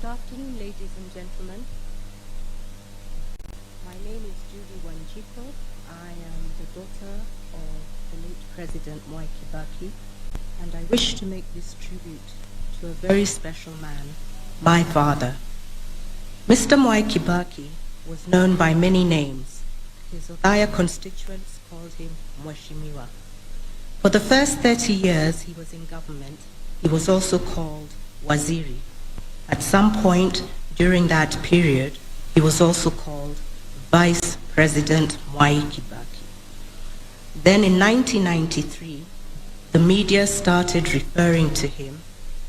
Good afternoon, ladies and gentlemen. My name is Judy Wanjiko. I am the daughter of the late President Mwai Kibaki, and I wish to make this tribute to a very special man, my father. Mr. Mwai Kibaki was known by many names. His Othaya constituents called him Mheshimiwa. For the first 30 years he was in government, he was also called Waziri. At some point during that period, he was also called Vice President Mwai Kibaki. Then in 1993, the media started referring to him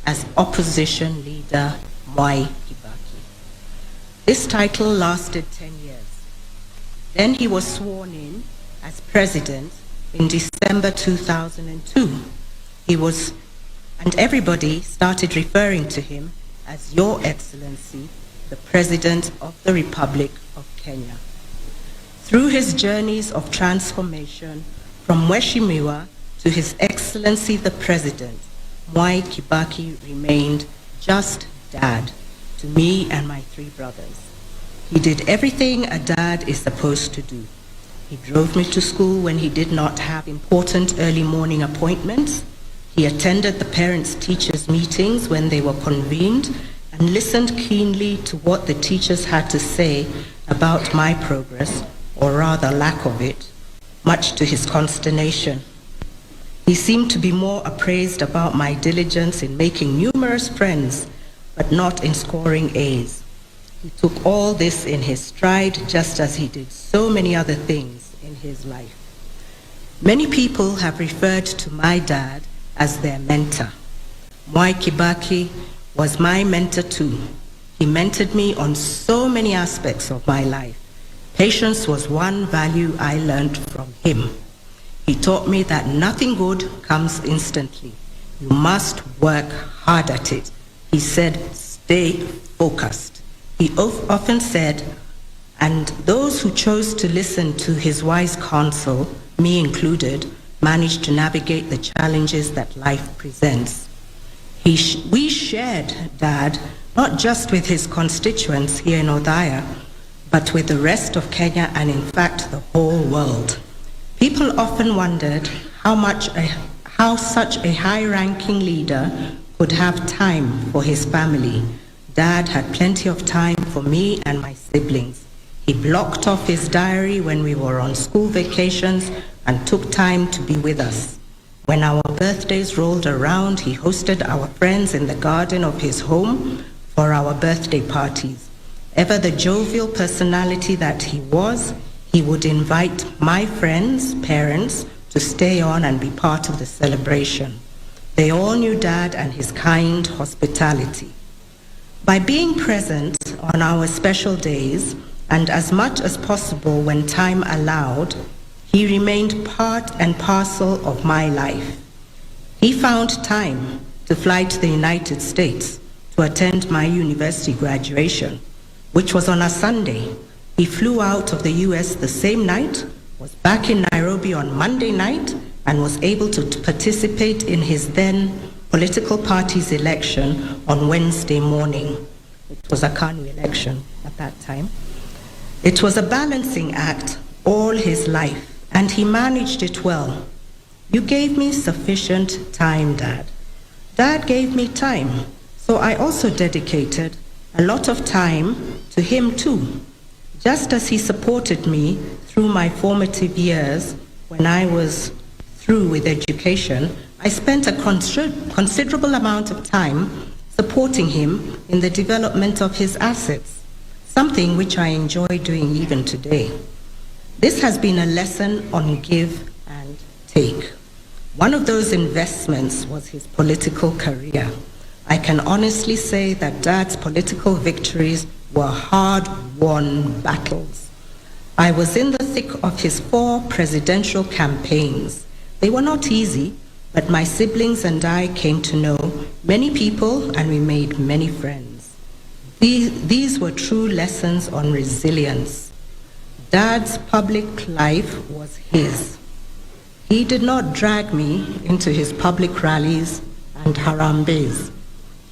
as Opposition Leader Mwai Kibaki. This title lasted 10 years. Then he was sworn in as president in December 2002. And everybody started referring to him as Your Excellency, the President of the Republic of Kenya. Through his journeys of transformation from Mheshimiwa to His Excellency the President, Mwai Kibaki remained just dad to me and my 3 brothers. He did everything a dad is supposed to do. He drove me to school when he did not have important early morning appointments. He attended the parents-teachers meetings when they were convened and listened keenly to what the teachers had to say about my progress, or rather lack of it, much to his consternation. He seemed to be more appraised about my diligence in making numerous friends, but not in scoring A's. He took all this in his stride, just as he did so many other things in his life. Many people have referred to my dad as their mentor. Mwai Kibaki was my mentor too. He mentored me on so many aspects of my life. Patience was one value I learned from him. He taught me that nothing good comes instantly. You must work hard at it. He said, stay focused. He often said, and those who chose to listen to his wise counsel, me included, managed to navigate the challenges that life presents. We shared Dad not just with his constituents here in Othaya, but with the rest of Kenya and in fact the whole world. People often wondered how such a high-ranking leader could have time for his family. Dad had plenty of time for me and my siblings. He blocked off his diary when we were on school vacations and took time to be with us. When our birthdays rolled around, he hosted our friends in the garden of his home for our birthday parties. Ever the jovial personality that he was, he would invite my friends' parents to stay on and be part of the celebration. They all knew Dad and his kind hospitality. By being present on our special days, and as much as possible when time allowed, he remained part and parcel of my life. He found time to fly to the United States to attend my university graduation, which was on a Sunday. He flew out of the US the same night, was back in Nairobi on Monday night, and was able to participate in his then political party's election on Wednesday morning. It was a KANU election at that time. It was a balancing act all his life, and he managed it well. You gave me sufficient time, Dad. Dad gave me time, so I also dedicated a lot of time to him too. Just as he supported me through my formative years when I was through with education, I spent a considerable amount of time supporting him in the development of his assets, something which I enjoy doing even today. This has been a lesson on give and take. One of those investments was his political career. I can honestly say that Dad's political victories were hard-won battles. I was in the thick of his 4 presidential campaigns. They were not easy, but my siblings and I came to know many people and we made many friends. These were true lessons on resilience. Dad's public life was his. He did not drag me into his public rallies and harambes.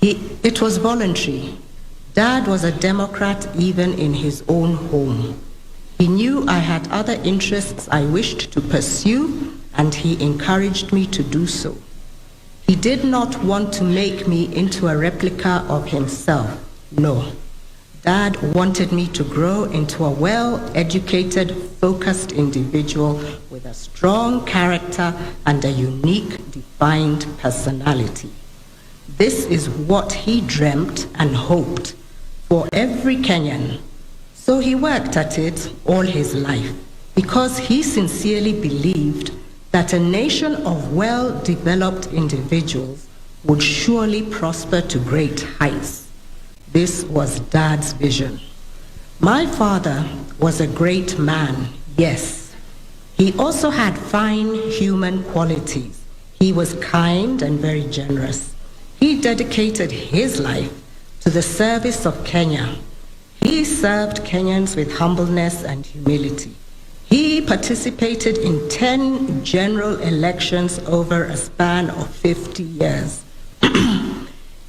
It was voluntary. Dad was a Democrat even in his own home. He knew I had other interests I wished to pursue, and he encouraged me to do so. He did not want to make me into a replica of himself. No. Dad wanted me to grow into a well-educated, focused individual with a strong character and a unique, defined personality. This is what he dreamt and hoped for every Kenyan. So he worked at it all his life because he sincerely believed that a nation of well-developed individuals would surely prosper to great heights. This was Dad's vision. My father was a great man, yes. He also had fine human qualities. He was kind and very generous. He dedicated his life to the service of Kenya. He served Kenyans with humbleness and humility. He participated in 10 general elections over a span of 50 years.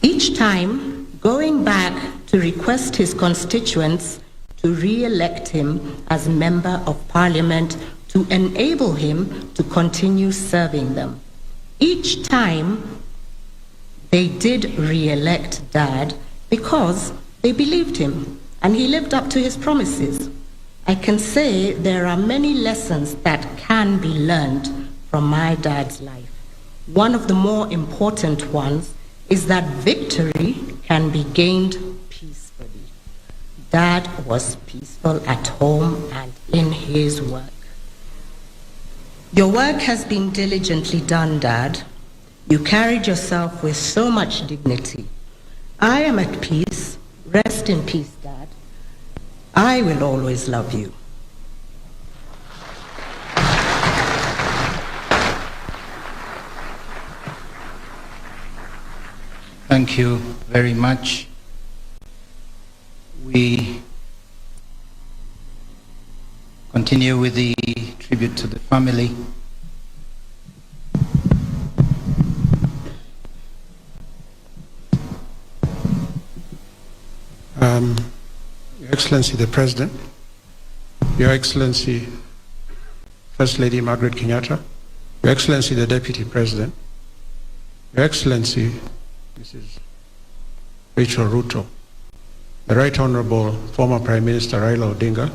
Each time, going back to request his constituents to re-elect him as Member of Parliament to enable him to continue serving them. Each time, they did re-elect Dad because they believed him and he lived up to his promises. I can say there are many lessons that can be learned from my dad's life. One of the more important ones is that victory can be gained peacefully. Dad was peaceful at home and in his work. Your work has been diligently done, Dad. You carried yourself with so much dignity. I am at peace. Rest in peace, Dad. I will always love you. Thank you very much. We continue with the tribute to the family. Your Excellency the President, Your Excellency First Lady Margaret Kenyatta, Your Excellency the Deputy President, Your Excellency Mrs. Rachel Ruto, the Right Honorable former Prime Minister Raila Odinga,